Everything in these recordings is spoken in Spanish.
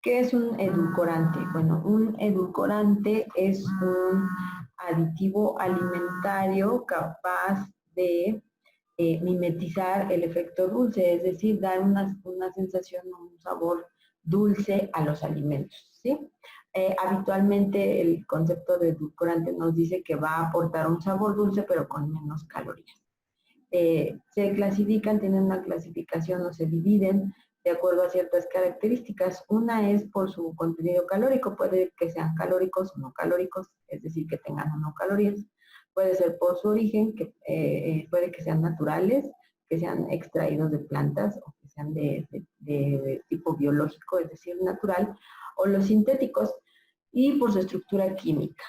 ¿Qué es un edulcorante? Bueno, un edulcorante es un aditivo alimentario capaz de mimetizar el efecto dulce, es decir, dar una sensación o un sabor dulce a los alimentos, ¿sí? Habitualmente el concepto de edulcorante nos dice que va a aportar un sabor dulce, pero con menos calorías. Se clasifican, tienen una clasificación o se dividen de acuerdo a ciertas características. Una es por su contenido calórico, puede que sean calóricos o no calóricos, es decir, que tengan o no calorías. Puede ser por su origen, que puede que sean naturales, que sean extraídos de plantas o que sean de tipo biológico, es decir, natural, o los sintéticos, y por su estructura química.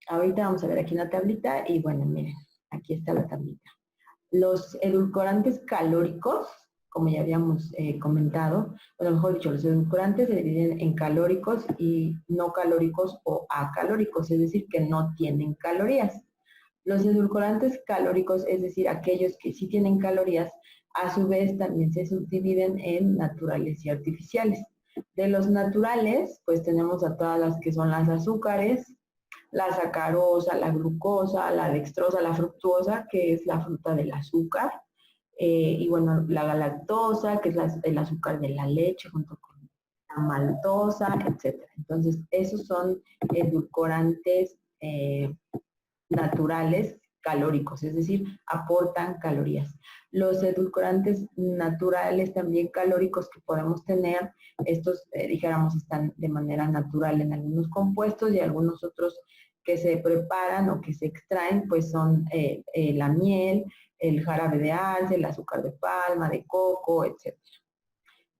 Ahorita vamos a ver aquí una tablita y bueno, miren, aquí está la tablita. Los edulcorantes calóricos, como ya habíamos comentado, bueno, mejor dicho, los edulcorantes se dividen en calóricos y no calóricos o acalóricos, es decir, que no tienen calorías. Los edulcorantes calóricos, es decir, aquellos que sí tienen calorías, a su vez también se subdividen en naturales y artificiales. De los naturales, pues tenemos a todas las que son las azúcares, la sacarosa, la glucosa, la dextrosa, la fructuosa, que es la fruta del azúcar, y bueno, la galactosa, que es el azúcar de la leche junto con la maltosa, etc. Entonces, esos son edulcorantes naturales calóricos, es decir, aportan calorías. Los edulcorantes naturales también calóricos que podemos tener, estos, dijéramos, están de manera natural en algunos compuestos y algunos otros que se preparan o que se extraen, pues son la miel, el jarabe de arce, el azúcar de palma, de coco, etc.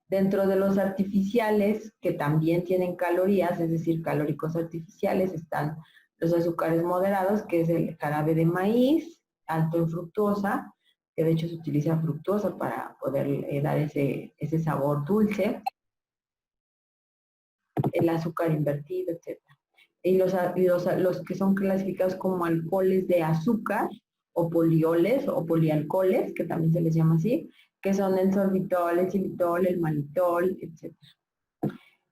Dentro de los artificiales, que también tienen calorías, es decir, calóricos artificiales, están los azúcares moderados, que es el jarabe de maíz, alto en fructosa, que de hecho se utiliza fructosa para poder dar ese sabor dulce, el azúcar invertido, etc. Y los que son clasificados como alcoholes de azúcar, o polioles, o polialcoholes, que también se les llama así, que son el sorbitol, el xilitol, el malitol, etc.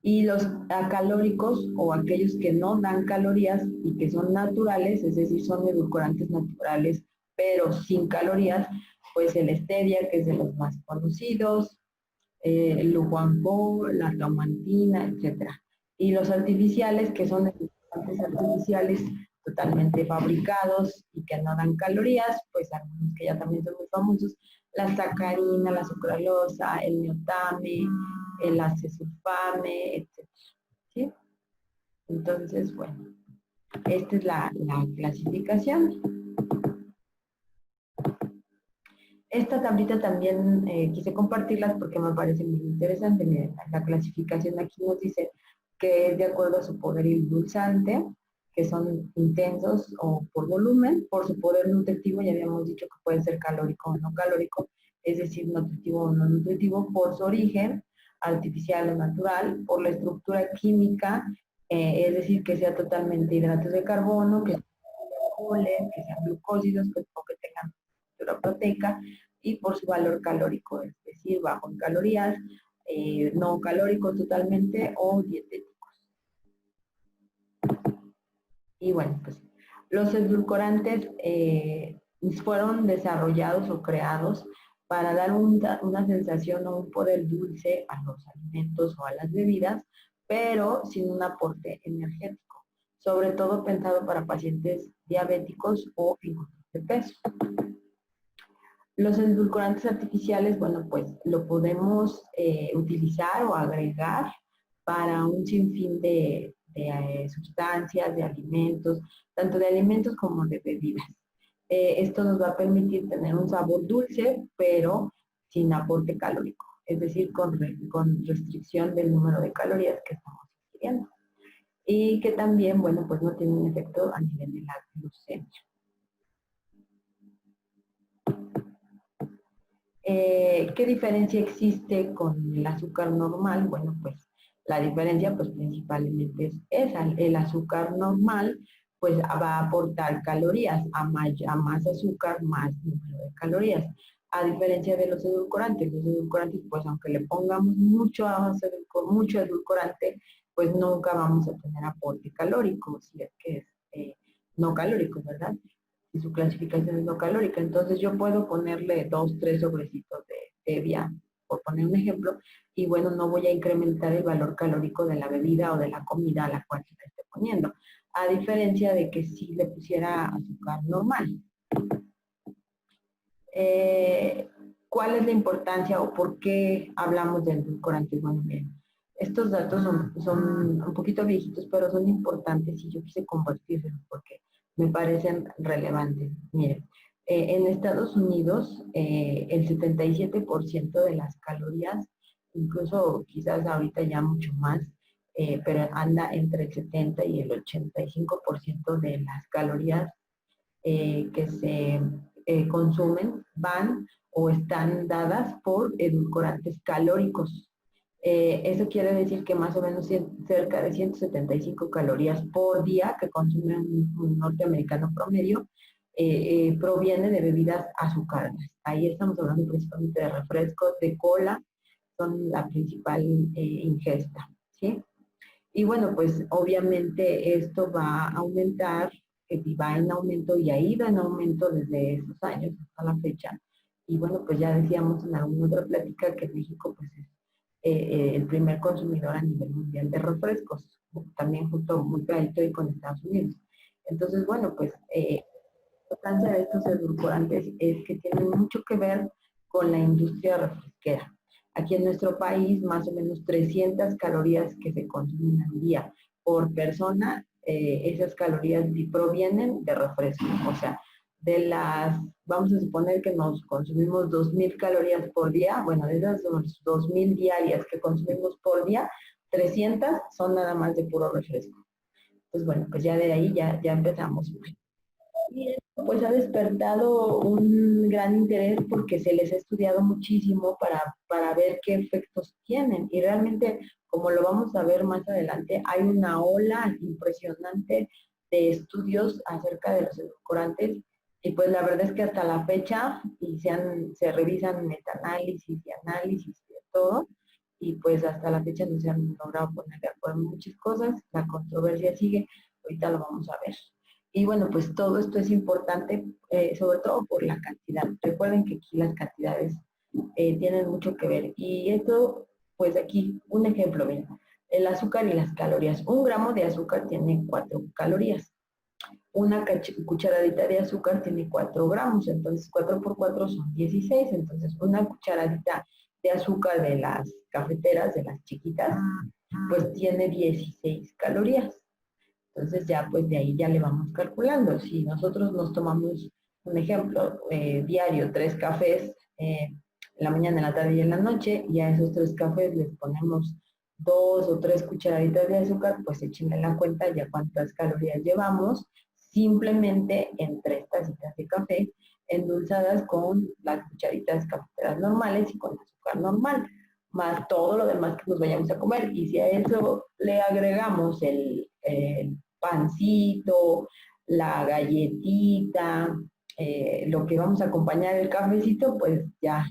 Y los acalóricos, o aquellos que no dan calorías y que son naturales, es decir, son edulcorantes naturales, pero sin calorías, pues el stevia, que es de los más conocidos, el luguangó, la laumantina, etc. Y los artificiales, que son edulcorantes artificiales totalmente fabricados y que no dan calorías, pues algunos que ya también son muy famosos, la sacarina, la sucralosa, el neotame, el acesulfame, etc. ¿Sí? Entonces, bueno, esta es la clasificación. Esta tablita también quise compartirlas porque me parece muy interesante. Miren, la clasificación aquí nos dice que es de acuerdo a su poder endulzante, que son intensos o por volumen, por su poder nutritivo, ya habíamos dicho que puede ser calórico o no calórico, es decir, nutritivo o no nutritivo, por su origen, artificial o natural, por la estructura química, es decir, que sea totalmente hidratos de carbono, que sean glucósidos o que tengan estructura proteica, y por su valor calórico, es decir, bajo en calorías, no calóricos totalmente o dietéticos. Y bueno, pues los edulcorantes fueron desarrollados o creados para dar una sensación o un poder dulce a los alimentos o a las bebidas, pero sin un aporte energético, sobre todo pensado para pacientes diabéticos o en control de peso. Los edulcorantes artificiales, bueno, pues lo podemos utilizar o agregar para un sinfín de sustancias, de alimentos, tanto de alimentos como de bebidas. Esto nos va a permitir tener un sabor dulce, pero sin aporte calórico, es decir, con restricción del número de calorías que estamos ingiriendo. Y que también, bueno, pues no tiene un efecto a nivel de la glucemia. ¿Qué diferencia existe con el azúcar normal? Bueno, pues la diferencia pues principalmente es esa. El azúcar normal pues va a aportar calorías, a más azúcar, más número de calorías. a diferencia de los edulcorantes. Los edulcorantes, pues aunque le pongamos mucho edulcorante, pues nunca vamos a tener aporte calórico, si es que es no calórico, ¿verdad? Y su clasificación es no calórica. Entonces yo puedo ponerle 2, 3 sobrecitos de stevia, por poner un ejemplo, y bueno, no voy a incrementar el valor calórico de la bebida o de la comida a la cual se le esté poniendo, a diferencia de que si le pusiera azúcar normal. ¿Cuál es la importancia o por qué hablamos de edulcorantes? Bueno, miren, estos datos son un poquito viejitos, pero son importantes y yo quise compartirlos porque me parecen relevantes. Miren, en Estados Unidos el 77% de las calorías, incluso quizás ahorita ya mucho más, pero anda entre el 70 y el 85% de las calorías que se consumen van o están dadas por edulcorantes calóricos. Eso quiere decir que más o menos cerca de 175 calorías por día que consume un norteamericano promedio proviene de bebidas azucaradas. Ahí estamos hablando principalmente de refrescos, de cola, son la principal ingesta, ¿sí? Y bueno, pues obviamente esto va a aumentar, va en aumento y ha ido en aumento desde esos años hasta la fecha. Y bueno, pues ya decíamos en alguna otra plática que México pues es el primer consumidor a nivel mundial de refrescos, también justo muy pegadito y con Estados Unidos. Entonces, bueno, pues la importancia de estos edulcorantes es que tienen mucho que ver con la industria refresquera. Aquí en nuestro país, más o menos 300 calorías que se consumen al día por persona, esas calorías provienen de refresco. O sea, de las, vamos a suponer que nos consumimos 2.000 calorías por día, bueno, de esas 2.000 diarias que consumimos por día, 300 son nada más de puro refresco. Pues bueno, pues ya de ahí ya empezamos mal. Y esto pues ha despertado un gran interés porque se les ha estudiado muchísimo para ver qué efectos tienen. Y realmente, como lo vamos a ver más adelante, hay una ola impresionante de estudios acerca de los edulcorantes. Y pues la verdad es que hasta la fecha, y se revisan metaanálisis y análisis de todo, y pues hasta la fecha no se han logrado poner de acuerdo en muchas cosas. La controversia sigue, ahorita lo vamos a ver. Y bueno, pues todo esto es importante, sobre todo por la cantidad. Recuerden que aquí las cantidades tienen mucho que ver. Y esto, pues aquí, un ejemplo, miren, el azúcar y las calorías. 1 gramo de azúcar tiene 4 calorías. Una cucharadita de azúcar tiene 4 gramos, entonces 4 por 4 son 16. Entonces, una cucharadita de azúcar de las cafeteras, de las chiquitas, pues tiene 16 calorías. Entonces ya pues de ahí ya le vamos calculando. Si nosotros nos tomamos un ejemplo diario, 3 cafés en la mañana, en la tarde y en la noche, y a esos 3 cafés les ponemos 2 o 3 cucharaditas de azúcar, pues échenle la cuenta ya cuántas calorías llevamos, simplemente en 3 tacitas de café endulzadas con las cucharitas cafeteras normales y con azúcar normal, más todo lo demás que nos vayamos a comer. Y si a eso le agregamos el pancito, la galletita, lo que vamos a acompañar el cafecito, pues ya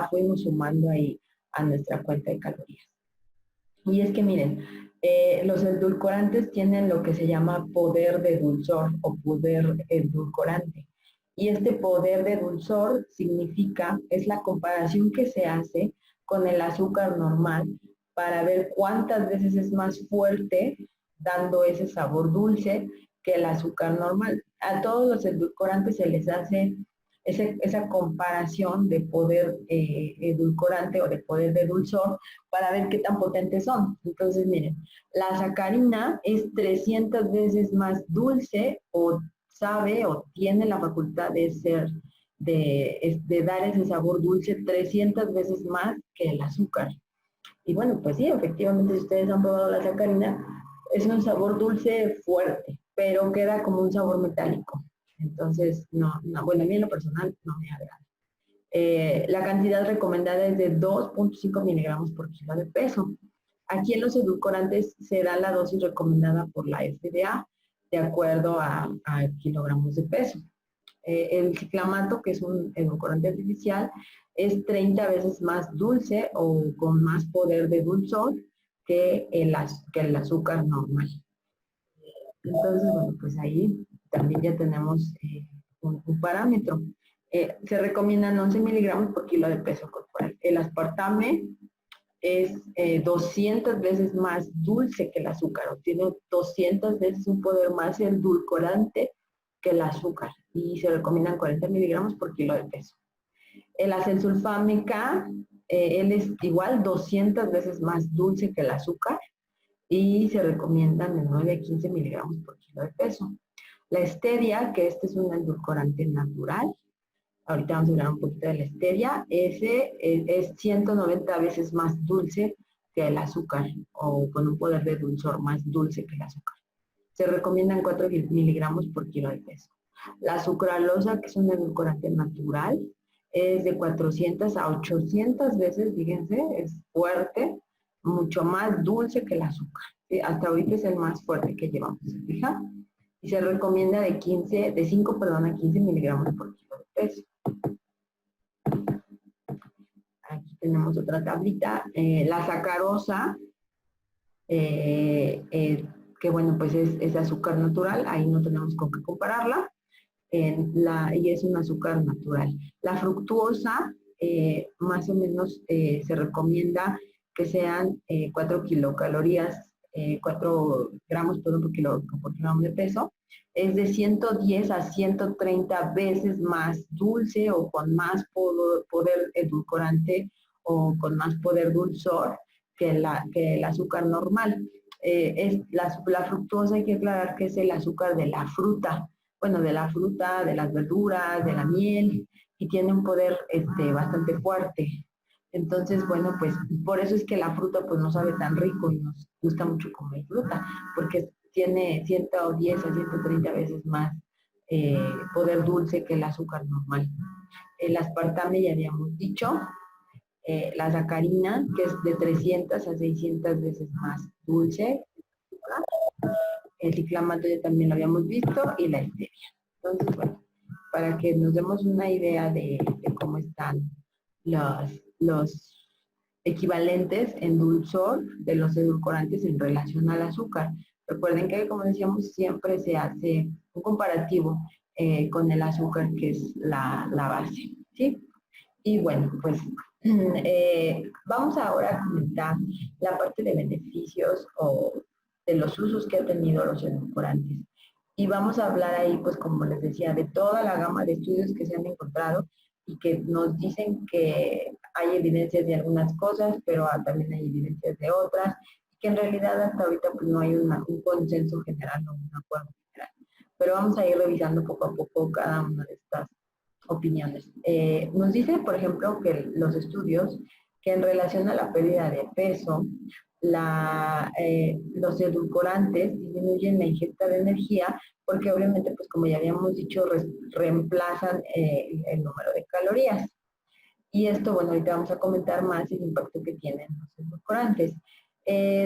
fuimos sumando ahí a nuestra cuenta de calorías. Y es que miren, los edulcorantes tienen lo que se llama poder de dulzor o poder edulcorante. Y este poder de dulzor significa, es la comparación que se hace con el azúcar normal para ver cuántas veces es más fuerte dando ese sabor dulce que el azúcar normal. A todos los edulcorantes se les hace esa comparación de poder edulcorante o de poder de dulzor para ver qué tan potentes son. Entonces, miren, la sacarina es 300 veces más dulce o sabe o tiene la facultad de ser, de dar ese sabor dulce 300 veces más que el azúcar. Y bueno, pues sí, efectivamente, si ustedes han probado la sacarina, es un sabor dulce fuerte, pero queda como un sabor metálico. Entonces, bueno, a mí en lo personal no me agrada. La cantidad recomendada es de 2.5 miligramos por kilo de peso. Aquí en los edulcorantes se da la dosis recomendada por la FDA de acuerdo a kilogramos de peso. El ciclamato, que es un edulcorante artificial, es 30 veces más dulce o con más poder de dulzor que el azúcar normal. Entonces, bueno, pues ahí también ya tenemos un parámetro. Se recomiendan 11 miligramos por kilo de peso corporal. El aspartame es 200 veces más dulce que el azúcar, o tiene 200 veces un poder más endulcorante que el azúcar, y se recomiendan 40 miligramos por kilo de peso. El acesulfame K, él es igual 200 veces más dulce que el azúcar, y se recomiendan de 9 a 15 miligramos por kilo de peso. La stevia, que este es un endulcorante natural, ahorita vamos a hablar un poquito de la stevia, ese es 190 veces más dulce que el azúcar, o con un poder de dulzor más dulce que el azúcar. Se recomiendan 4 miligramos por kilo de peso. La sucralosa, que es un edulcorante natural, es de 400 a 800 veces, fíjense, es fuerte, mucho más dulce que el azúcar. ¿Sí? Hasta ahorita es el más fuerte que llevamos, ¿se fijan? Y se recomienda de 5 a 15 miligramos por kilo de peso. Aquí tenemos otra tablita. La sacarosa, que bueno, pues es azúcar natural, ahí no tenemos con qué compararla, y es un azúcar natural. La fructuosa, más o menos se recomienda que sean 4 kilocalorías, 4 gramos por kilogramo de peso, es de 110 a 130 veces más dulce o con más poder edulcorante o con más poder dulzor que el azúcar normal. La fructuosa, hay que aclarar que es el azúcar de la fruta, bueno, de la fruta, de las verduras, de la miel, y tiene un poder bastante fuerte. Entonces, bueno, pues por eso es que la fruta pues no sabe tan rico y nos gusta mucho comer fruta, porque tiene 110 a 130 veces más poder dulce que el azúcar normal. El aspartame ya habíamos dicho, la sacarina, que es de 300 a 600 veces más dulce. El ciclamato ya también lo habíamos visto, y la stevia. Entonces, bueno, para que nos demos una idea de cómo están los equivalentes en dulzor de los edulcorantes en relación al azúcar. Recuerden que, como decíamos, siempre se hace un comparativo con el azúcar, que es la base, ¿sí? Y bueno, pues vamos ahora a comentar la parte de beneficios o de los usos que han tenido los edulcorantes. Y vamos a hablar ahí, pues como les decía, de toda la gama de estudios que se han encontrado y que nos dicen que hay evidencias de algunas cosas, pero también hay evidencias de otras, y que en realidad hasta ahorita pues no hay un consenso general o un acuerdo general. Pero vamos a ir revisando poco a poco cada una de estas opiniones. Nos dice, por ejemplo, que los estudios que en relación a la pérdida de peso, los edulcorantes disminuyen la ingesta de energía, porque obviamente, pues como ya habíamos dicho, reemplazan el número de calorías. Y esto, bueno, ahorita vamos a comentar más el impacto que tienen los edulcorantes.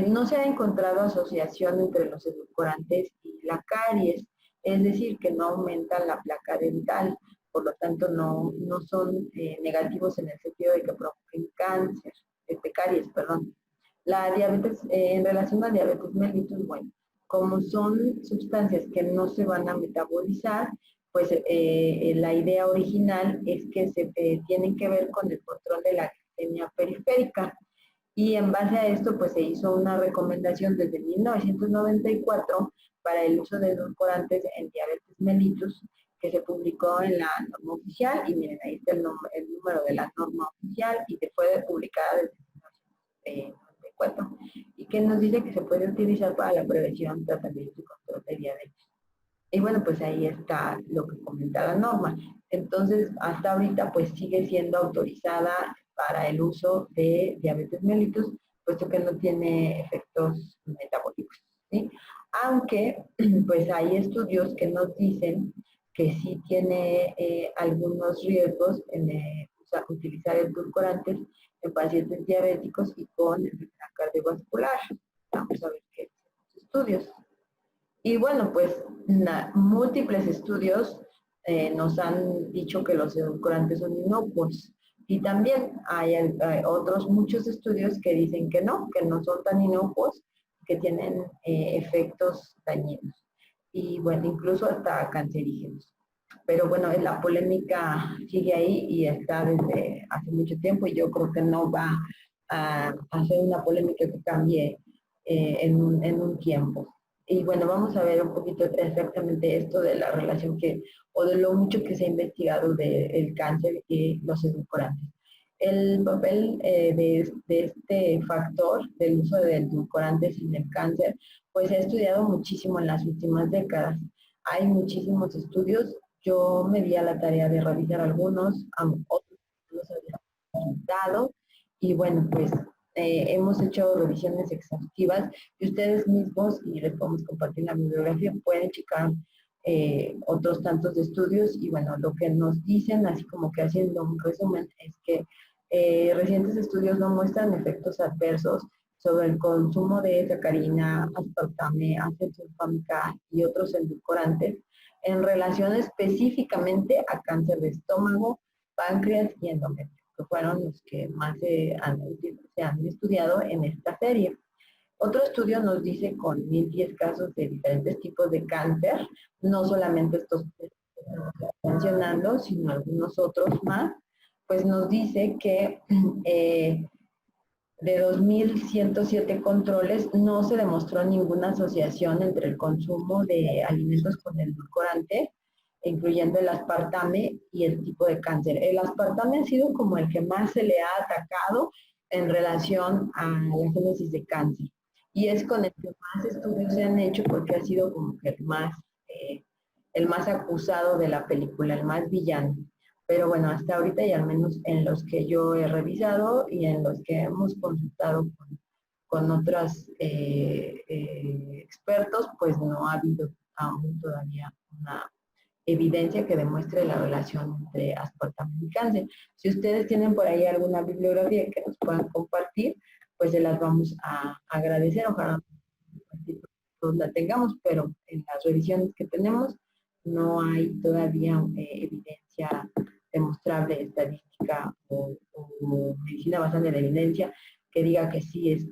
No se ha encontrado asociación entre los edulcorantes y la caries, es decir, que no aumentan la placa dental, por lo tanto no son negativos en el sentido de que provoquen cáncer, caries, perdón. La diabetes, en relación a diabetes mellitus, bueno, como son sustancias que no se van a metabolizar, pues la idea original es que se tienen que ver con el control de la glicemia periférica. Y en base a esto, pues se hizo una recomendación desde 1994 para el uso de edulcorantes en diabetes mellitus, que se publicó en la norma oficial, y miren, ahí está el número de la norma oficial, y que fue publicada desde 1994, y que nos dice que se puede utilizar para la prevención, tratamiento y control de diabetes. Y bueno, pues ahí está lo que comenta la norma. Entonces, hasta ahorita, pues sigue siendo autorizada para el uso de diabetes mellitus, puesto que no tiene efectos metabólicos, ¿sí? Aunque, pues hay estudios que nos dicen que sí tiene algunos riesgos en utilizar edulcorantes en pacientes diabéticos y con enfermedad cardiovascular. Vamos a ver qué dicen los estudios. Y bueno, pues múltiples estudios nos han dicho que los edulcorantes son inocuos. Y también hay otros muchos estudios que dicen que no son tan inocuos, que tienen efectos dañinos. Y bueno, incluso hasta cancerígenos. Pero bueno, la polémica sigue ahí y está desde hace mucho tiempo y yo creo que no va a ser una polémica que cambie en un tiempo. Y bueno, vamos a ver un poquito exactamente esto de la relación o de lo mucho que se ha investigado del cáncer y los edulcorantes. El papel de este factor del uso de edulcorantes en el cáncer, pues se ha estudiado muchísimo en las últimas décadas. Hay muchísimos estudios. Yo me di a la tarea de revisar algunos, otros los había dado, y bueno, pues hemos hecho revisiones exhaustivas y ustedes mismos, y les podemos compartir la bibliografía, pueden checar otros tantos de estudios y bueno, lo que nos dicen, así como que haciendo un resumen, es que recientes estudios no muestran efectos adversos sobre el consumo de sacarina, aspartame, acesulfámica y otros edulcorantes en relación específicamente a cáncer de estómago, páncreas y endometrio, que fueron los que más se han estudiado en esta serie. Otro estudio nos dice con 1010 casos de diferentes tipos de cáncer, no solamente estos que estamos mencionando, sino algunos otros más, pues nos dice que de 2.107 controles no se demostró ninguna asociación entre el consumo de alimentos con edulcorante, incluyendo el aspartame y el tipo de cáncer. El aspartame ha sido como el que más se le ha atacado en relación a la génesis de cáncer. Y es con el que más estudios se han hecho porque ha sido como que el más acusado de la película, el más villano. Pero bueno, hasta ahorita y al menos en los que yo he revisado y en los que hemos consultado con otros expertos, pues no ha habido aún todavía una evidencia que demuestre la relación entre aspartame y cáncer. Si ustedes tienen por ahí alguna bibliografía que nos puedan compartir, pues se las vamos a agradecer. Ojalá todos la tengamos, pero en las revisiones que tenemos no hay todavía evidencia demostrable, estadística o medicina basada en la evidencia que diga que sí es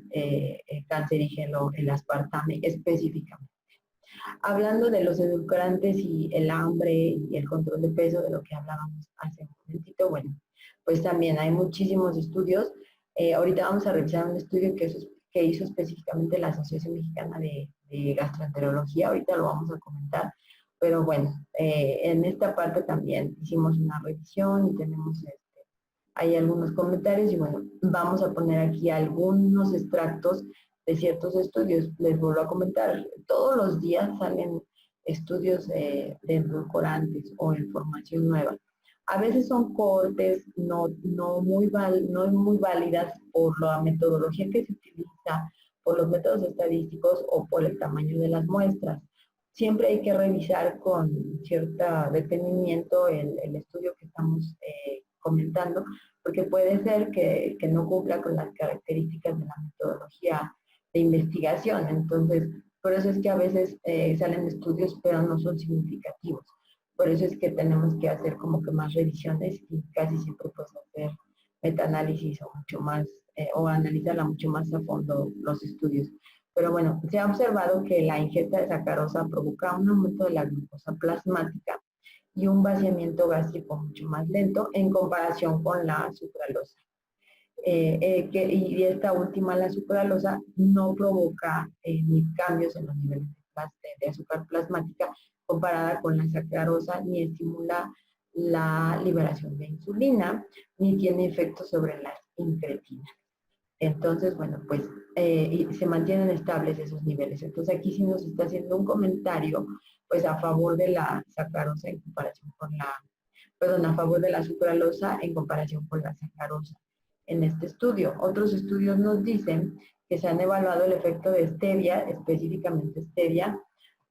cancerígeno el aspartame específicamente. Hablando de los edulcorantes y el hambre y el control de peso, de lo que hablábamos hace un momentito, bueno, pues también hay muchísimos estudios. Ahorita vamos a revisar un estudio que hizo específicamente la Asociación Mexicana de Gastroenterología, ahorita lo vamos a comentar, pero bueno, en esta parte también hicimos una revisión y tenemos hay algunos comentarios y bueno, vamos a poner aquí algunos extractos de ciertos estudios. Les vuelvo a comentar, todos los días salen estudios de edulcorantes o información nueva. A veces son cortes no muy válidas por la metodología que se utiliza, por los métodos estadísticos o por el tamaño de las muestras. Siempre hay que revisar con cierto detenimiento el estudio que estamos comentando, porque puede ser que no cumpla con las características de la metodología de investigación. Entonces, por eso es que a veces salen estudios, pero no son significativos. Por eso es que tenemos que hacer como que más revisiones y casi siempre pues hacer metaanálisis o mucho más, o analizarla mucho más a fondo los estudios. Pero bueno, se ha observado que la ingesta de sacarosa provoca un aumento de la glucosa plasmática y un vaciamiento gástrico mucho más lento en comparación con la sucralosa. Y esta última, la sucralosa, no provoca ni cambios en los niveles de azúcar plasmática comparada con la sacarosa, ni estimula la liberación de insulina, ni tiene efectos sobre las incretinas. Entonces, bueno, pues se mantienen estables esos niveles. Entonces aquí sí nos está haciendo un comentario, pues a favor de la sacarosa en comparación con a favor de la sucralosa en comparación con la sacarosa en este estudio. Otros estudios nos dicen que se han evaluado el efecto de stevia, específicamente stevia.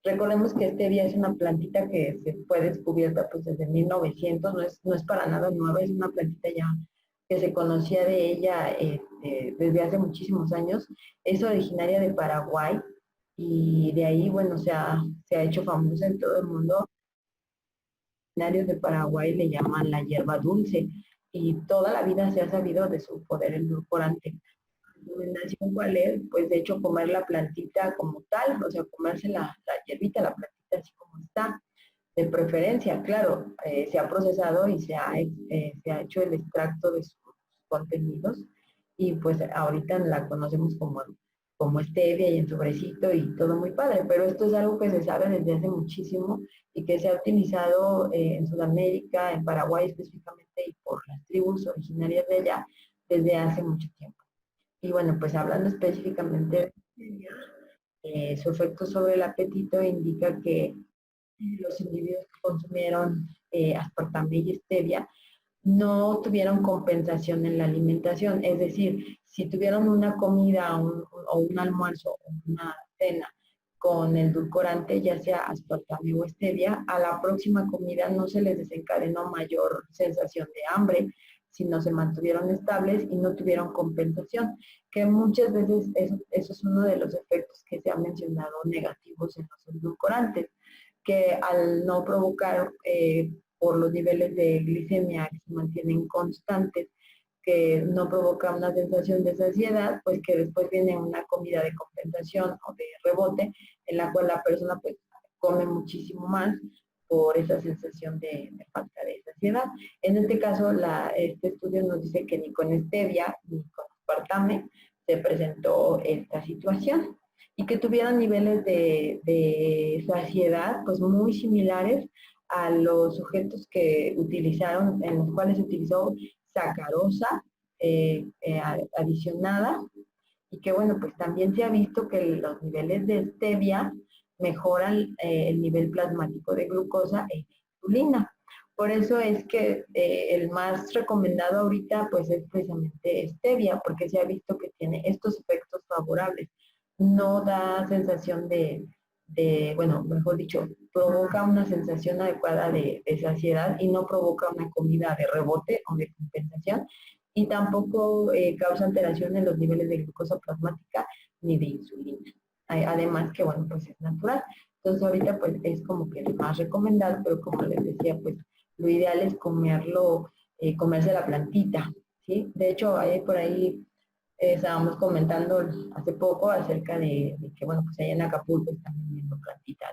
Recordemos que stevia es una plantita que se fue descubierta pues desde 1900, no es para nada nueva, es una plantita ya que se conocía de ella desde hace muchísimos años. Es originaria de Paraguay y de ahí, bueno, se ha hecho famosa en todo el mundo. originarios de Paraguay le llaman la hierba dulce y toda la vida se ha sabido de su poder endulcorante. La recomendación cuál es, pues de hecho comer la plantita como tal, o sea, comerse la hierbita, la plantita así como está, de preferencia, claro, se ha procesado y se ha hecho el extracto de sus contenidos y pues ahorita la conocemos como stevia y en sobrecito y todo muy padre, pero esto es algo que se sabe desde hace muchísimo y que se ha utilizado en Sudamérica, en Paraguay específicamente y por las tribus originarias de allá desde hace mucho tiempo. Y bueno, pues hablando específicamente de stevia, su efecto sobre el apetito indica que los individuos que consumieron aspartame y stevia no tuvieron compensación en la alimentación. Es decir, si tuvieron una comida o un almuerzo o una cena con el edulcorante, ya sea aspartame o stevia, a la próxima comida no se les desencadenó mayor sensación de hambre, sino se mantuvieron estables y no tuvieron compensación, que muchas veces eso es uno de los efectos que se han mencionado negativos en los edulcorantes, que al no provocar por los niveles de glicemia que se mantienen constantes, que no provoca una sensación de saciedad, pues que después viene una comida de compensación o de rebote, en la cual la persona pues come muchísimo más por esa sensación de falta de saciedad. En este caso, este estudio nos dice que ni con stevia ni con aspartame se presentó esta situación y que tuvieran niveles de saciedad pues muy similares a los sujetos que utilizaron, en los cuales se utilizó sacarosa adicionada y que bueno, pues también se ha visto que los niveles de stevia mejoran el nivel plasmático de glucosa e insulina. Por eso es que el más recomendado ahorita pues es precisamente stevia, porque se ha visto que tiene estos efectos favorables. No da sensación bueno, mejor dicho, provoca una sensación adecuada de saciedad y no provoca una comida de rebote o de compensación y tampoco causa alteración en los niveles de glucosa plasmática ni de insulina. Además que, bueno, pues es natural. Entonces ahorita pues es como que el más recomendado, pero como les decía, pues lo ideal es comerse la plantita, ¿sí? De hecho, hay por ahí estábamos comentando hace poco acerca de que, bueno, pues allá en Acapulco están vendiendo plantitas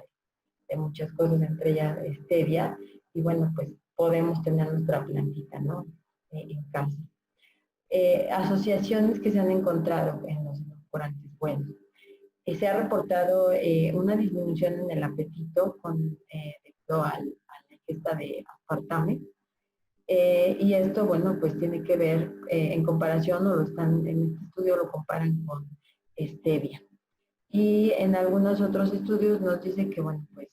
de muchas cosas, entre ellas stevia, y bueno, pues podemos tener nuestra plantita, ¿no? En casa. Asociaciones que se han encontrado en los edulcorantes. Bueno, se ha reportado una disminución en el apetito debido a la ingesta de aspartame. Y esto, bueno, pues tiene que ver en comparación, en este estudio lo comparan con stevia. Y en algunos otros estudios nos dice que, bueno, pues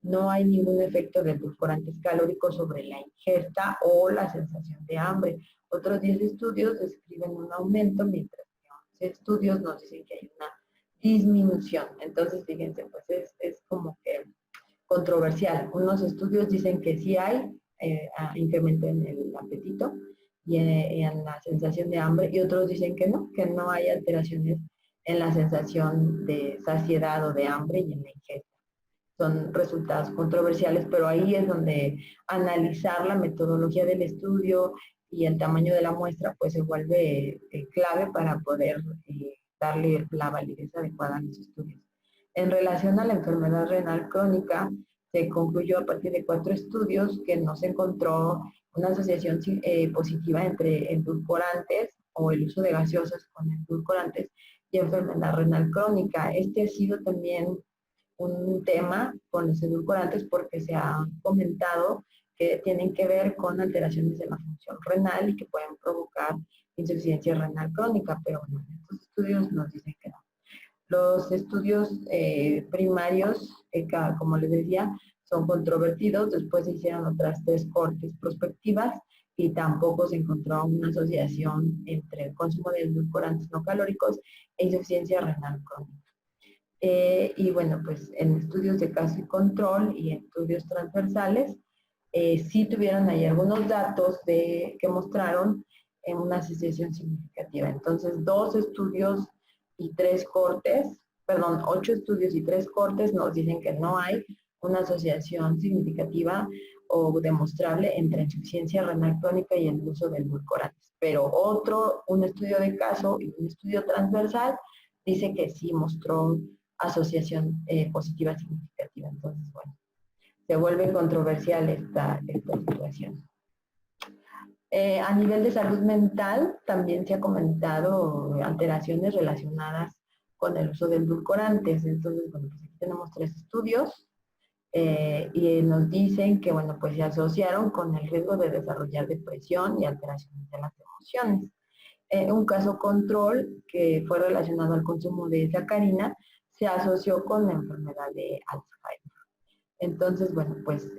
no hay ningún efecto de edulcorantes calóricos sobre la ingesta o la sensación de hambre. Otros 10 estudios describen un aumento, mientras que 11 estudios nos dicen que hay una disminución. Entonces, fíjense, pues es como que controversial. Unos estudios dicen que sí hay incremento en el apetito y en la sensación de hambre, y otros dicen que no hay alteraciones en la sensación de saciedad o de hambre y en la ingesta. Son resultados controversiales, pero ahí es donde analizar la metodología del estudio y el tamaño de la muestra pues se vuelve clave para poder darle la validez adecuada a los estudios. En relación a la enfermedad renal crónica, se concluyó a partir de 4 estudios que no se encontró una asociación positiva entre edulcorantes o el uso de gaseosas con edulcorantes y enfermedad renal crónica. Este ha sido también un tema con los edulcorantes porque se ha comentado que tienen que ver con alteraciones de la función renal y que pueden provocar insuficiencia renal crónica, pero bueno, estos estudios nos dicen que no. Los estudios primarios, como les decía, son controvertidos. Después se hicieron otras 3 cortes prospectivas y tampoco se encontró una asociación entre el consumo de edulcorantes no calóricos e insuficiencia renal crónica. Y bueno, pues en estudios de caso y control y estudios transversales, sí tuvieron ahí algunos datos que mostraron una asociación significativa. Entonces, 2 estudios y 3 cortes, perdón, 8 estudios y 3 cortes nos dicen que no hay una asociación significativa o demostrable entre insuficiencia renal crónica y el uso de edulcorantes. Pero un estudio de caso y un estudio transversal dice que sí mostró asociación positiva significativa. Entonces, bueno, se vuelve controversial esta situación. A nivel de salud mental, también se ha comentado alteraciones relacionadas con el uso de edulcorantes. Entonces, bueno, pues aquí tenemos 3 estudios y nos dicen que, bueno, pues se asociaron con el riesgo de desarrollar depresión y alteraciones de las emociones. Un caso control que fue relacionado al consumo de sacarina se asoció con la enfermedad de Alzheimer. Entonces, bueno, pues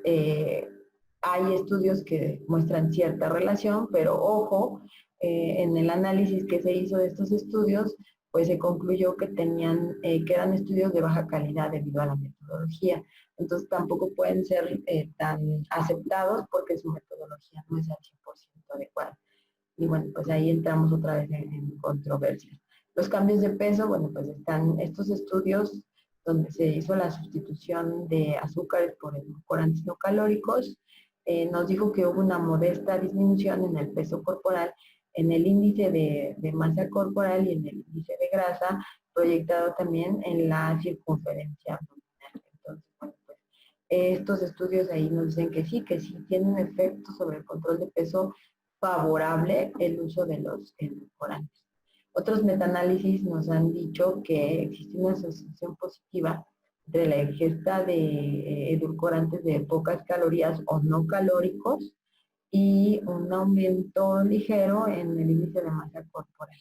hay estudios que muestran cierta relación, pero ojo, en el análisis que se hizo de estos estudios, pues se concluyó que que eran estudios de baja calidad debido a la metodología. Entonces tampoco pueden ser tan aceptados porque su metodología no es al 100% adecuada. Y bueno, pues ahí entramos otra vez en controversias. Los cambios de peso, bueno, pues están estos estudios donde se hizo la sustitución de azúcares por edulcorantes no calóricos, nos dijo que hubo una modesta disminución en el peso corporal, en el índice de masa corporal y en el índice de grasa, proyectado también en la circunferencia abdominal. Entonces, bueno, pues estos estudios ahí nos dicen que sí tienen efecto sobre el control de peso favorable el uso de los edulcorantes. Otros metaanálisis nos han dicho que existe una asociación positiva entre la ingesta de edulcorantes de pocas calorías o no calóricos y un aumento ligero en el índice de masa corporal.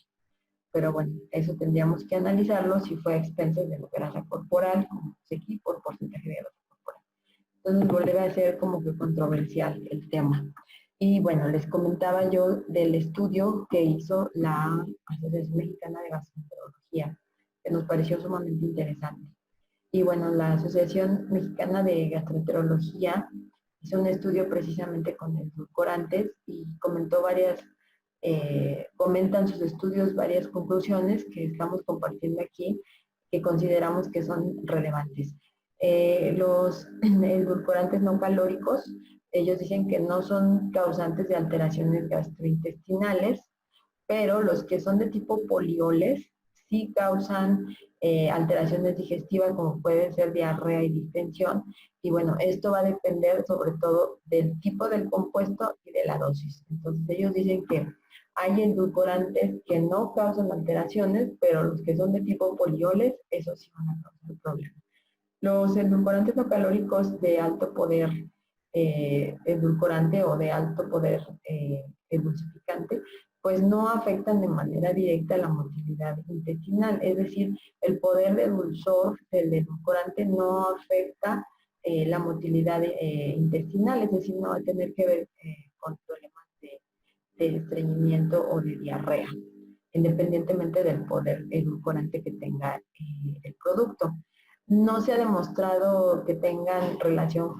Pero bueno, eso tendríamos que analizarlo si fue a expensas de la grasa corporal, como aquí, por porcentaje de grasa corporal. Entonces vuelve a ser como que controversial el tema. Y bueno, les comentaba yo del estudio que hizo la Asociación Mexicana de Gastroenterología, que nos pareció sumamente interesante. Y bueno, la Asociación Mexicana de Gastroenterología hizo un estudio precisamente con edulcorantes y comentan sus estudios varias conclusiones que estamos compartiendo aquí, que consideramos que son relevantes. Los edulcorantes no calóricos, ellos dicen que no son causantes de alteraciones gastrointestinales, pero los que son de tipo polioles sí causan alteraciones digestivas como puede ser diarrea y distensión. Y bueno, esto va a depender sobre todo del tipo del compuesto y de la dosis. Entonces ellos dicen que hay edulcorantes que no causan alteraciones, pero los que son de tipo polioles, esos sí van a causar problemas. Los edulcorantes no calóricos de alto poder edulcorante o de alto poder edulcificante, pues no afectan de manera directa la motilidad intestinal, es decir, el poder de dulzor del edulcorante no afecta la motilidad intestinal, es decir, no va a tener que ver con problemas de estreñimiento o de diarrea, independientemente del poder edulcorante que tenga el producto. No se ha demostrado que tengan relación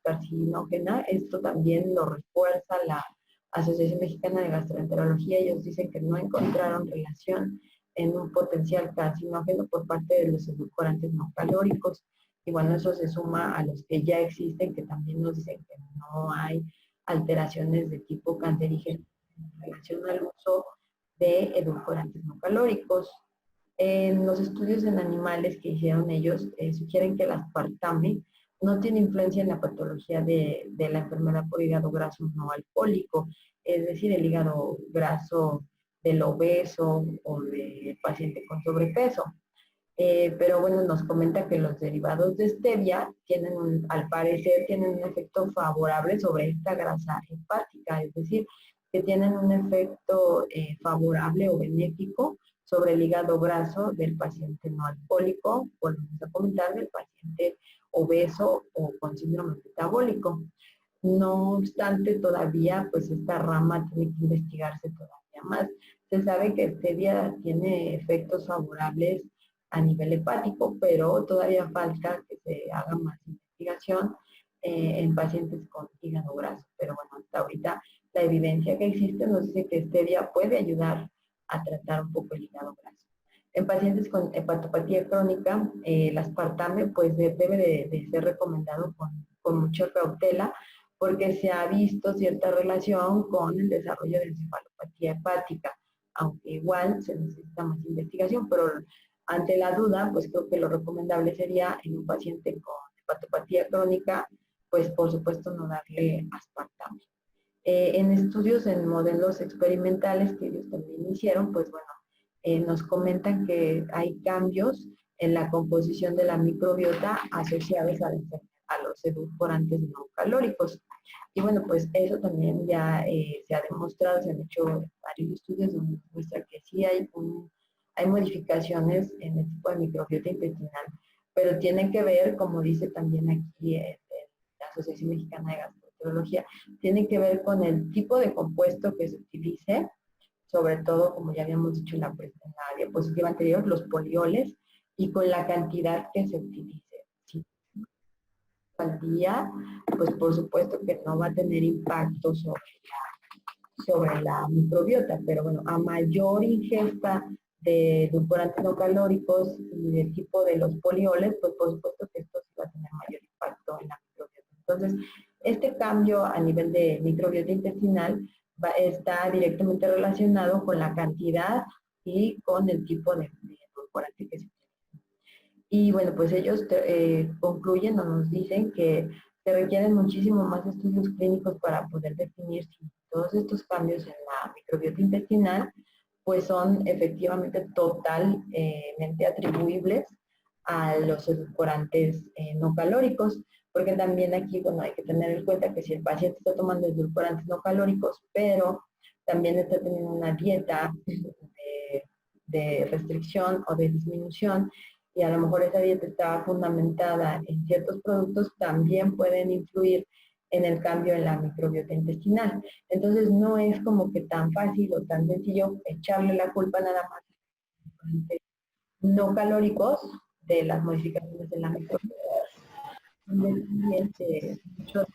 carcinógena, esto también lo refuerza la Asociación Mexicana de Gastroenterología. Ellos dicen que no encontraron relación en un potencial carcinógeno por parte de los edulcorantes no calóricos. Y bueno, eso se suma a los que ya existen, que también nos dicen que no hay alteraciones de tipo cancerígeno en relación al uso de edulcorantes no calóricos. En los estudios en animales que hicieron ellos, sugieren que el aspartame no tiene influencia en la patología de la enfermedad por hígado graso no alcohólico, es decir, el hígado graso del obeso o del paciente con sobrepeso. Pero bueno, nos comenta que los derivados de stevia al parecer, tienen un efecto favorable sobre esta grasa hepática, es decir, que tienen un efecto favorable o benéfico sobre el hígado graso del paciente no alcohólico, volvemos a comentar, del paciente obeso o con síndrome metabólico. No obstante, todavía, pues esta rama tiene que investigarse todavía más. Se sabe que stevia tiene efectos favorables a nivel hepático, pero todavía falta que se haga más investigación en pacientes con hígado graso. Pero bueno, hasta ahorita la evidencia que existe nos dice que stevia puede ayudar a tratar un poco el hígado graso. En pacientes con hepatopatía crónica, el aspartame pues debe de ser recomendado con mucha cautela porque se ha visto cierta relación con el desarrollo de encefalopatía hepática, aunque igual se necesita más investigación, pero ante la duda, pues creo que lo recomendable sería en un paciente con hepatopatía crónica, pues por supuesto no darle aspartame. En estudios en modelos experimentales que ellos también hicieron, pues bueno, nos comentan que hay cambios en la composición de la microbiota asociados a los edulcorantes no calóricos. Y bueno, pues eso también ya se ha demostrado, se han hecho varios estudios donde muestra que sí hay modificaciones en el tipo de microbiota intestinal, pero tiene que ver, como dice también aquí la Asociación Mexicana de Gastroenterología, tiene que ver con el tipo de compuesto que se utilice, sobre todo, como ya habíamos dicho en la diapositiva anterior, los polioles, y con la cantidad que se utilice. Si al día, pues por supuesto que no va a tener impacto sobre la microbiota, pero bueno, a mayor ingesta de edulcorantes no calóricos y del tipo de los polioles, pues por supuesto que esto sí va a tener mayor impacto en la microbiota. Entonces, este cambio a nivel de microbiota intestinal está directamente relacionado con la cantidad y con el tipo de edulcorante que se utiliza. Y bueno, pues ellos concluyen o nos dicen que se requieren muchísimo más estudios clínicos para poder definir si todos estos cambios en la microbiota intestinal pues son efectivamente totalmente atribuibles a los edulcorantes no calóricos, porque también aquí, bueno, hay que tener en cuenta que si el paciente está tomando edulcorantes no calóricos, pero también está teniendo una dieta de restricción o de disminución, y a lo mejor esa dieta está fundamentada en ciertos productos, también pueden influir en el cambio en la microbiota intestinal. Entonces no es como que tan fácil o tan sencillo echarle la culpa nada más a los no calóricos de las modificaciones en la microbiota. También mucho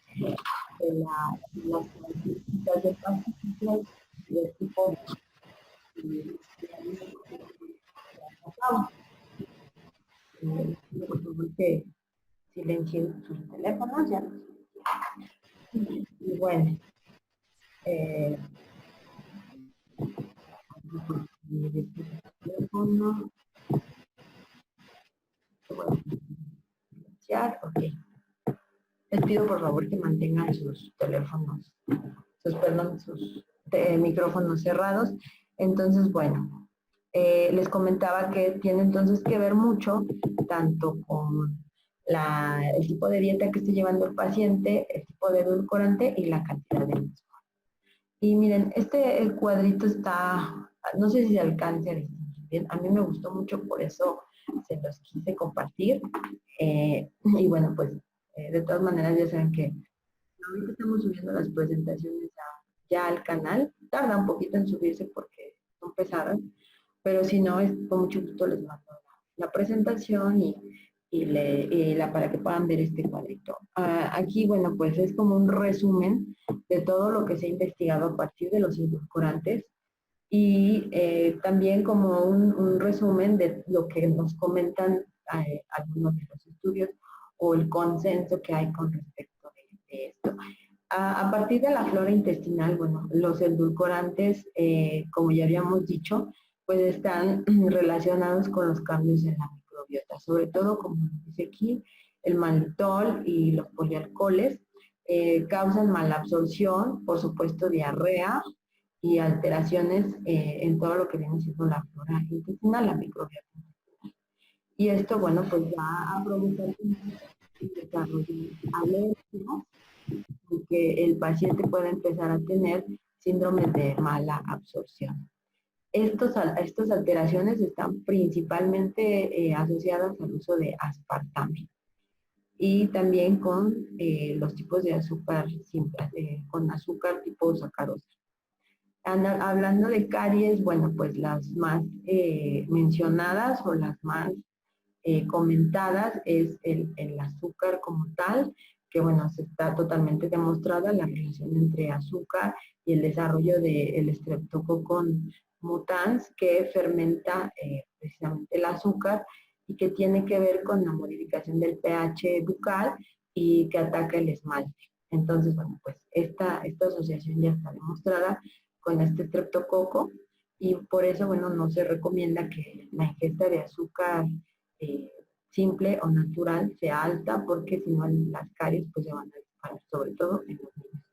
de las características del paciente y el tipo de alimento que se trataba. Por favor, que silencien sus teléfonos ya. Y bueno, teléfono, ok. Les pido por favor que mantengan sus teléfonos, sus micrófonos cerrados. Entonces, bueno, les comentaba que tiene entonces que ver mucho tanto con el tipo de dieta que esté llevando el paciente, el tipo de edulcorante y la cantidad de mismo. Y miren, el cuadrito está, no sé si se alcance a distinguir bien, a mí me gustó mucho, por eso se los quise compartir. Y bueno, pues de todas maneras ya saben que ahorita estamos subiendo las presentaciones ya al canal. Tarda un poquito en subirse porque son pesadas, pero si no, con mucho gusto les mando la presentación para que puedan ver este cuadrito. Aquí, bueno, pues es como un resumen de todo lo que se ha investigado a partir de los edulcorantes y también como un resumen de lo que nos comentan algunos de los estudios o el consenso que hay con respecto de esto. A partir de la flora intestinal, bueno, los edulcorantes, como ya habíamos dicho, pues están relacionados con los cambios en la microbiota, sobre todo, como dice aquí, el malitol y los polialcoholes causan malabsorción, por supuesto diarrea y alteraciones en todo lo que viene siendo la flora intestinal, la microbiota intestinal. Y esto, bueno, pues va a provocar el desarrollo alérgico, porque el paciente puede empezar a tener síndrome de mala absorción. Estas alteraciones están principalmente asociadas al uso de aspartame y también con los tipos de azúcar simple, con azúcar tipo sacarosa. Hablando de caries, bueno, pues las más mencionadas o las más comentadas es el azúcar como tal, que bueno, se está totalmente demostrada la relación entre azúcar y el desarrollo del Streptococcus mutans, que fermenta precisamente el azúcar y que tiene que ver con la modificación del pH bucal y que ataca el esmalte. Entonces, bueno, pues esta asociación ya está demostrada con este streptococo y por eso, bueno, no se recomienda que la ingesta de azúcar simple o natural sea alta, porque si no las caries pues se van a disparar, sobre todo en los niños.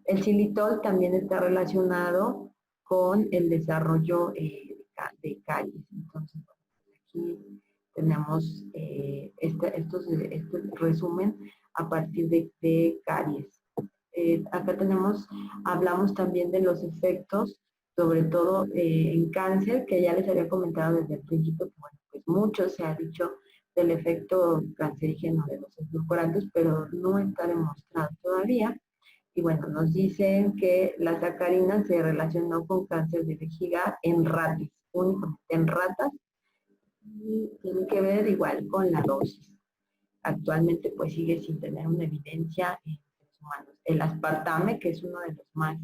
El xilitol también está relacionado con el desarrollo de caries. Entonces, bueno, aquí tenemos este resumen a partir de caries. Acá hablamos también de los efectos, sobre todo en cáncer, que ya les había comentado desde el principio, que bueno, pues mucho se ha dicho del efecto cancerígeno de los edulcorantes, pero no está demostrado todavía. Y bueno, nos dicen que la sacarina se relacionó con cáncer de vejiga en ratas, únicamente en ratas, y tiene que ver igual con la dosis. Actualmente pues sigue sin tener una evidencia en seres humanos. El aspartame, que es uno de los más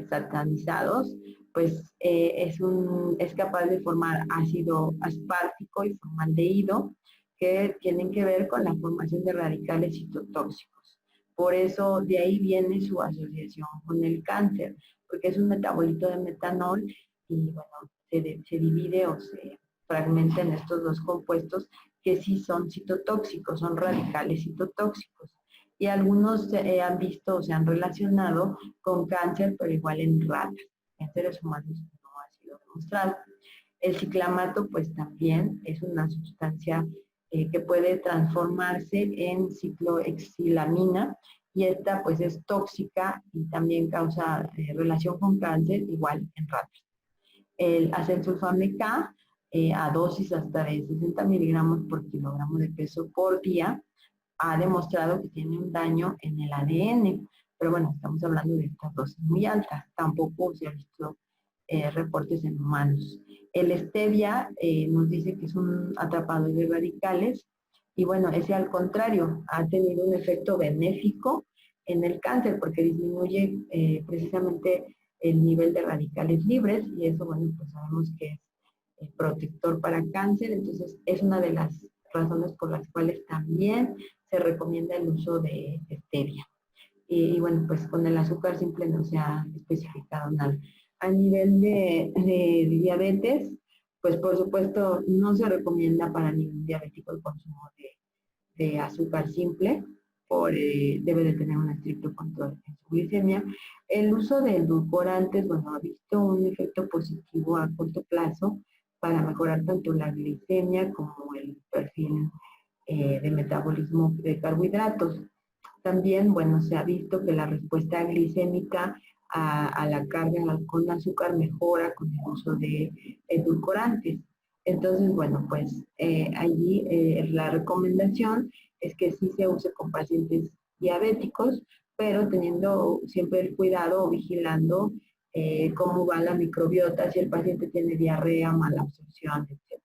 satanizados, pues es capaz de formar ácido aspartico y formaldehído, que tienen que ver con la formación de radicales citotóxicos. Por eso de ahí viene su asociación con el cáncer, porque es un metabolito de metanol y bueno, se divide o se fragmenta en estos dos compuestos que sí son citotóxicos, son radicales citotóxicos. Y algunos se han visto o se han relacionado con cáncer, pero igual en ratas. En seres humanos no ha sido demostrado. El ciclamato, pues también es una sustancia que puede transformarse en ciclohexilamina y esta pues es tóxica y también causa relación con cáncer, igual en ratas. El acensulfame K, a dosis hasta de 60 miligramos por kilogramo de peso por día, ha demostrado que tiene un daño en el ADN, pero bueno, estamos hablando de estas dosis muy altas, tampoco se ha visto reportes en humanos. El stevia nos dice que es un atrapador de radicales y bueno, ese al contrario, ha tenido un efecto benéfico en el cáncer porque disminuye precisamente el nivel de radicales libres y eso, bueno, pues sabemos que es protector para cáncer, entonces es una de las razones por las cuales también se recomienda el uso de stevia. Y bueno, pues con el azúcar simple no se ha especificado nada. A nivel de diabetes, pues por supuesto no se recomienda para ningún diabético el consumo de azúcar simple, debe de tener un estricto control en su glicemia. El uso de edulcorantes, bueno, ha visto un efecto positivo a corto plazo para mejorar tanto la glicemia como el perfil de metabolismo de carbohidratos. También, bueno, se ha visto que la respuesta glicémica a la carga con azúcar mejora con el uso de edulcorantes. Entonces, bueno, pues allí la recomendación es que sí se use con pacientes diabéticos, pero teniendo siempre el cuidado o vigilando cómo va la microbiota, si el paciente tiene diarrea, mala absorción, etc.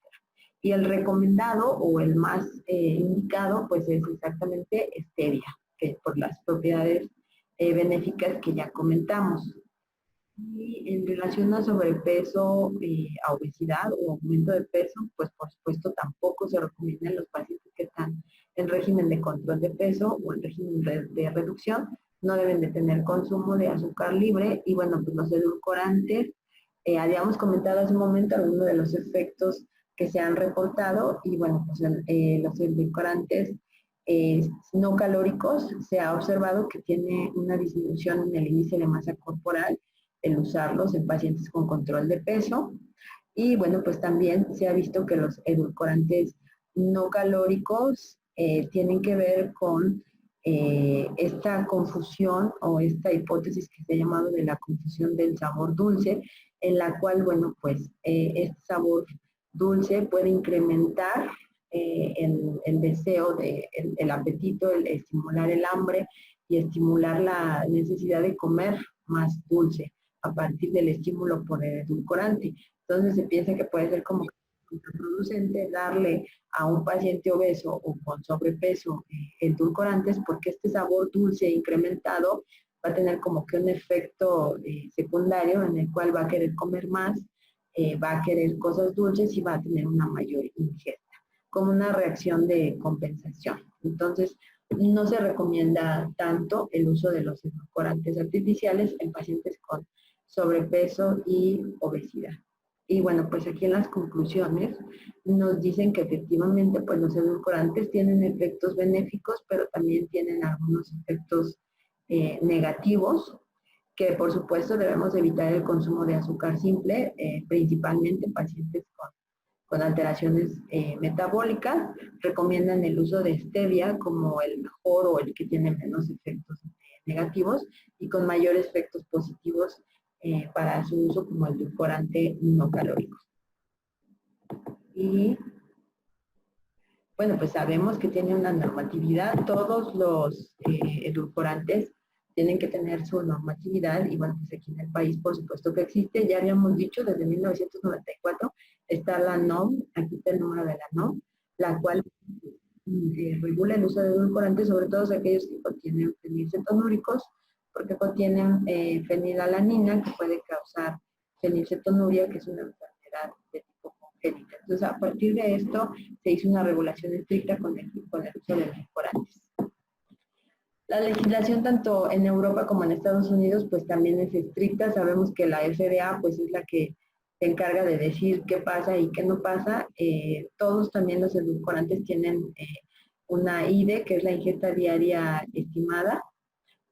Y el recomendado o el más indicado, pues es exactamente stevia, que por las propiedades benéficas que ya comentamos. Y en relación a sobrepeso, a obesidad o aumento de peso, pues por supuesto tampoco se recomienda en los pacientes que están en régimen de control de peso o en régimen de reducción, no deben de tener consumo de azúcar libre y bueno, pues los edulcorantes, habíamos comentado hace un momento algunos de los efectos que se han reportado y bueno, pues los edulcorantes no calóricos se ha observado que tiene una disminución en el índice de masa corporal el usarlos en pacientes con control de peso. Y bueno, pues también se ha visto que los edulcorantes no calóricos tienen que ver con esta confusión o esta hipótesis que se ha llamado de la confusión del sabor dulce, en la cual, bueno, pues este sabor dulce puede incrementar el deseo, el apetito, el estimular el hambre y estimular la necesidad de comer más dulce a partir del estímulo por el edulcorante. Entonces se piensa que puede ser como contraproducente darle a un paciente obeso o con sobrepeso edulcorantes, porque este sabor dulce incrementado va a tener como que un efecto secundario en el cual va a querer comer más, va a querer cosas dulces y va a tener una mayor ingesta, como una reacción de compensación. Entonces, no se recomienda tanto el uso de los edulcorantes artificiales en pacientes con sobrepeso y obesidad. Y bueno, pues aquí en las conclusiones nos dicen que efectivamente pues los edulcorantes tienen efectos benéficos, pero también tienen algunos efectos negativos, que por supuesto debemos evitar el consumo de azúcar simple, principalmente en pacientes con alteraciones metabólicas. Recomiendan el uso de stevia como el mejor o el que tiene menos efectos negativos y con mayores efectos positivos para su uso como edulcorante no calórico. Y bueno, pues sabemos que tiene una normatividad, todos los edulcorantes tienen que tener su normatividad y bueno, pues aquí en el país por supuesto que existe, ya habíamos dicho desde 1994 está la NOM, aquí está el número de la NOM, la cual regula el uso de edulcorantes, sobre todo aquellos que contienen fenilcetonúricos, porque contienen fenilalanina que puede causar fenilcetonuria, que es una enfermedad de tipo congénita. Entonces, a partir de esto, se hizo una regulación estricta con el uso de edulcorantes. La legislación tanto en Europa como en Estados Unidos pues también es estricta. Sabemos que la FDA pues es la que se encarga de decir qué pasa y qué no pasa. Todos también los edulcorantes tienen una IDE, que es la ingesta diaria estimada,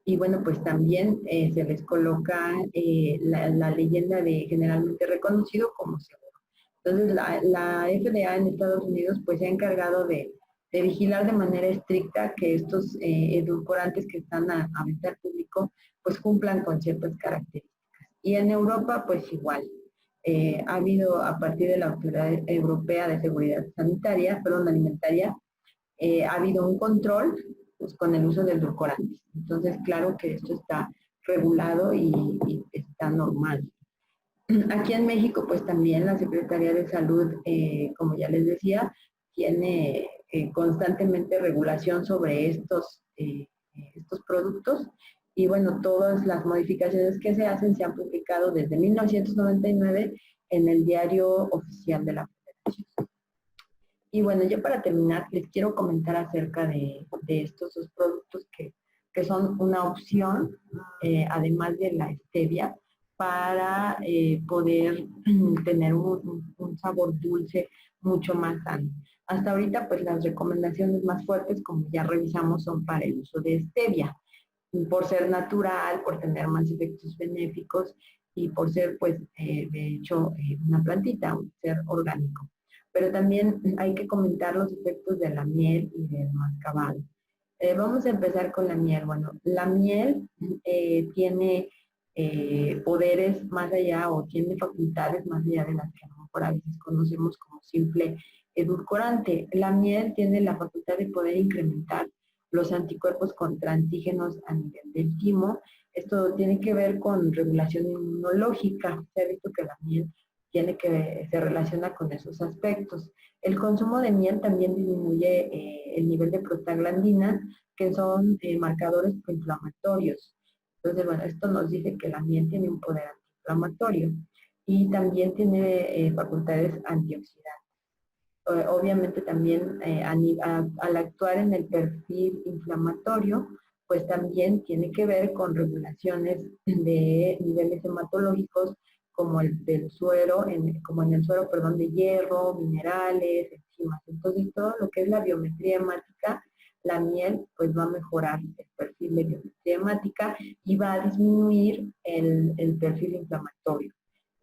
y bueno, pues también se les coloca la leyenda de generalmente reconocido como seguro. Entonces, la FDA en Estados Unidos pues se ha encargado de vigilar de manera estricta que estos edulcorantes que están a venta al público pues cumplan con ciertas características. Y en Europa pues igual. Ha habido a partir de la Autoridad Europea de Seguridad Sanitaria, perdón, Alimentaria, ha habido un control pues, con el uso de edulcorantes. Entonces, claro que esto está regulado y está normal. Aquí en México, pues también la Secretaría de Salud, como ya les decía, tiene constantemente regulación sobre estos productos y bueno, todas las modificaciones que se hacen se han publicado desde 1999 en el Diario Oficial de la Federación. Y bueno, ya para terminar, les quiero comentar acerca de estos dos productos que son una opción, además de la stevia, para poder tener un sabor dulce mucho más sano. Hasta ahorita, pues las recomendaciones más fuertes, como ya revisamos, son para el uso de stevia, por ser natural, por tener más efectos benéficos y por ser, pues, de hecho, una plantita, un ser orgánico. Pero también hay que comentar los efectos de la miel y del mascabado. Vamos a empezar con la miel. Bueno, la miel tiene poderes más allá o tiene facultades más allá de las que a lo mejor a veces conocemos como simple edulcorante. La miel tiene la facultad de poder incrementar los anticuerpos contra antígenos a nivel del timo. Esto tiene que ver con regulación inmunológica. Se ha visto que la miel se relaciona con esos aspectos. El consumo de miel también disminuye el nivel de prostaglandinas, que son marcadores proinflamatorios. Entonces, bueno, esto nos dice que la miel tiene un poder antiinflamatorio y también tiene facultades antioxidantes. Obviamente también al actuar en el perfil inflamatorio, pues también tiene que ver con regulaciones de niveles hematológicos como el del suero, como en el suero, perdón, de hierro, minerales, enzimas. Entonces todo lo que es la biometría hemática, la miel pues va a mejorar el perfil de biometría hemática y va a disminuir el perfil inflamatorio.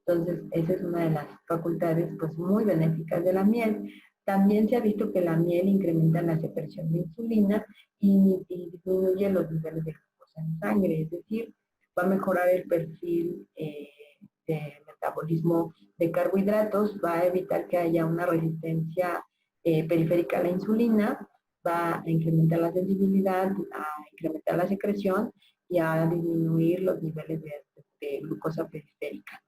Entonces, esa es una de las facultades pues, muy benéficas de la miel. También se ha visto que la miel incrementa la secreción de insulina y disminuye los niveles de glucosa en sangre, es decir, va a mejorar el perfil de metabolismo de carbohidratos, va a evitar que haya una resistencia periférica a la insulina, va a incrementar la sensibilidad, a incrementar la secreción y a disminuir los niveles de glucosa periférica.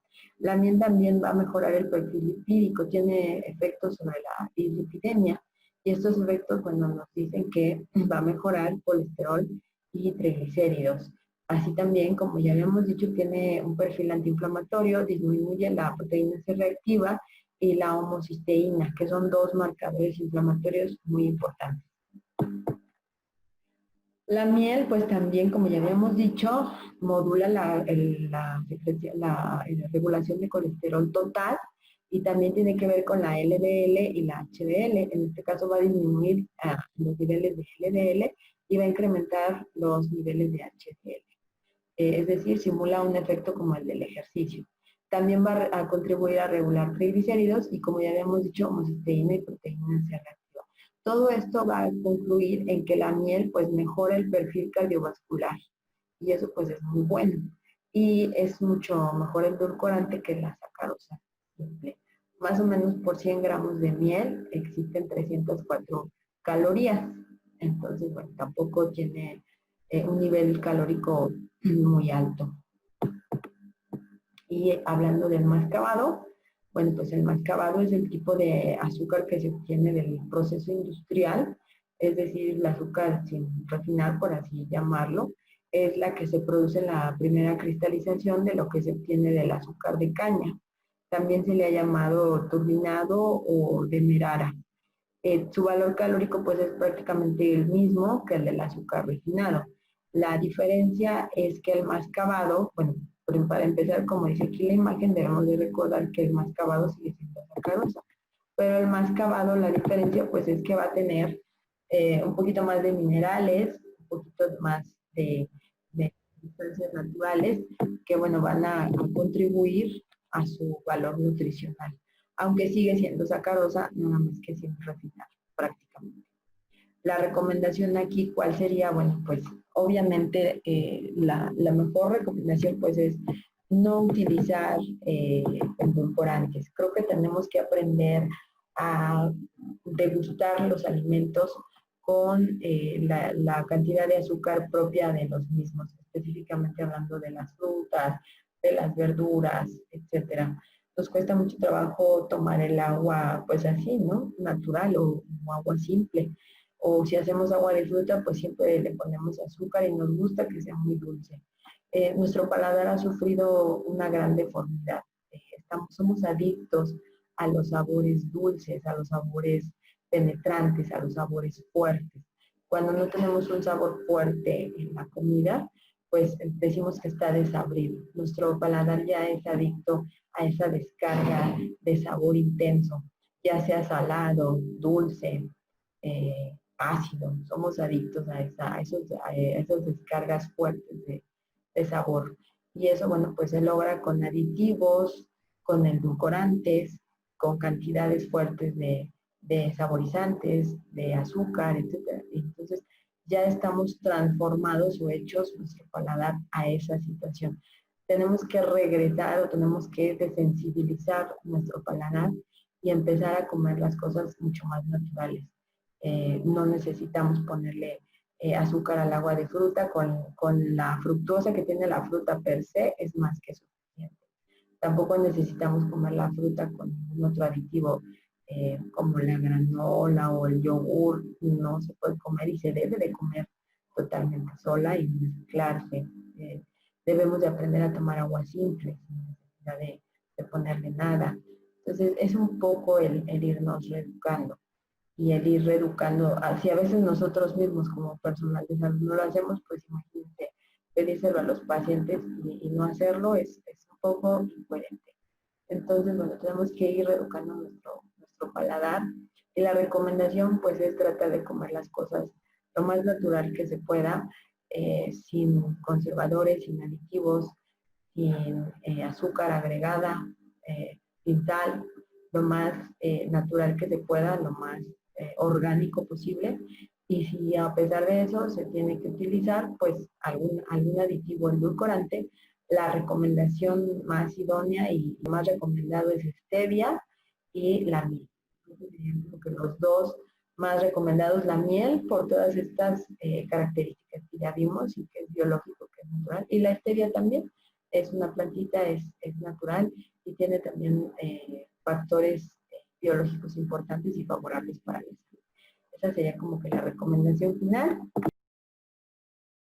La miel también va a mejorar el perfil lipídico, tiene efectos sobre la dislipidemia y estos efectos, bueno, nos dicen que va a mejorar colesterol y triglicéridos. Así también, como ya habíamos dicho, tiene un perfil antiinflamatorio, disminuye la proteína C reactiva y la homocisteína, que son dos marcadores inflamatorios muy importantes. La miel, pues también, como ya habíamos dicho, modula la regulación de colesterol total y también tiene que ver con la LDL y la HDL. En este caso va a disminuir los niveles de LDL y va a incrementar los niveles de HDL. Es decir, simula un efecto como el del ejercicio. También va a contribuir a regular triglicéridos y, como ya habíamos dicho, homocisteína y proteína C reactiva. Todo esto va a concluir en que la miel pues mejora el perfil cardiovascular y eso pues es muy bueno. Y es mucho mejor endulcorante que la sacarosa simple. Más o menos por 100 gramos de miel existen 304 calorías. Entonces, bueno, tampoco tiene un nivel calórico muy alto. Y hablando del mascabado, bueno, pues el mascabado es el tipo de azúcar que se obtiene del proceso industrial, es decir, el azúcar sin refinar, por así llamarlo, es la que se produce en la primera cristalización de lo que se obtiene del azúcar de caña. También se le ha llamado turbinado o demerara. Su valor calórico pues es prácticamente el mismo que el del azúcar refinado. La diferencia es que el mascabado, bueno, para empezar, como dice aquí la imagen, debemos de recordar que el mascabado sigue siendo sacarosa, pero el mascabado, la diferencia pues es que va a tener un poquito más de minerales, un poquito más de sustancias naturales que, bueno, van a contribuir a su valor nutricional, aunque sigue siendo sacarosa, nada más que sin refinar prácticamente. La recomendación aquí, ¿cuál sería? Bueno, pues obviamente la mejor recomendación pues es no utilizar endulcorantes. Creo que tenemos que aprender a degustar los alimentos con la cantidad de azúcar propia de los mismos, específicamente hablando de las frutas, de las verduras, etcétera. Nos cuesta mucho trabajo tomar el agua pues así, ¿no? Natural o agua simple. O si hacemos agua de fruta, pues siempre le ponemos azúcar y nos gusta que sea muy dulce. Nuestro paladar ha sufrido una gran deformidad. Somos adictos a los sabores dulces, a los sabores penetrantes, a los sabores fuertes. Cuando no tenemos un sabor fuerte en la comida, pues decimos que está desabrido. Nuestro paladar ya es adicto a esa descarga de sabor intenso, ya sea salado, dulce, ácido. Somos adictos a esas descargas fuertes de sabor. Y eso, bueno, pues se logra con aditivos, con edulcorantes, con cantidades fuertes de saborizantes, de azúcar, etc. Entonces, ya estamos transformados o hechos nuestro paladar a esa situación. Tenemos que regresar o tenemos que desensibilizar nuestro paladar y empezar a comer las cosas mucho más naturales. No necesitamos ponerle azúcar al agua de fruta, con la fructosa que tiene la fruta per se es más que suficiente. Tampoco necesitamos comer la fruta con otro aditivo como la granola o el yogur, no se puede comer y se debe de comer totalmente sola y mezclarse. Debemos de aprender a tomar agua simple, sin necesidad de ponerle nada. Entonces es un poco el irnos reeducando y el ir reeducando. Si a veces nosotros mismos como personal de salud no lo hacemos, pues imagínate pedírselo a los pacientes y no hacerlo es un poco incoherente. Entonces, bueno, tenemos que ir reeducando nuestro paladar y la recomendación pues es tratar de comer las cosas lo más natural que se pueda, sin conservadores, sin aditivos, sin azúcar agregada, sin sal, lo más natural que se pueda, lo más orgánico posible. Y si a pesar de eso se tiene que utilizar pues algún aditivo endulcorante, la recomendación más idónea y más recomendado es stevia y la miel. Creo que los dos más recomendados, la miel por todas estas características que ya vimos y que es biológico, que es natural, y la stevia también es una plantita, es natural y tiene también factores biológicos importantes y favorables para la salud. Esa sería como que la recomendación final.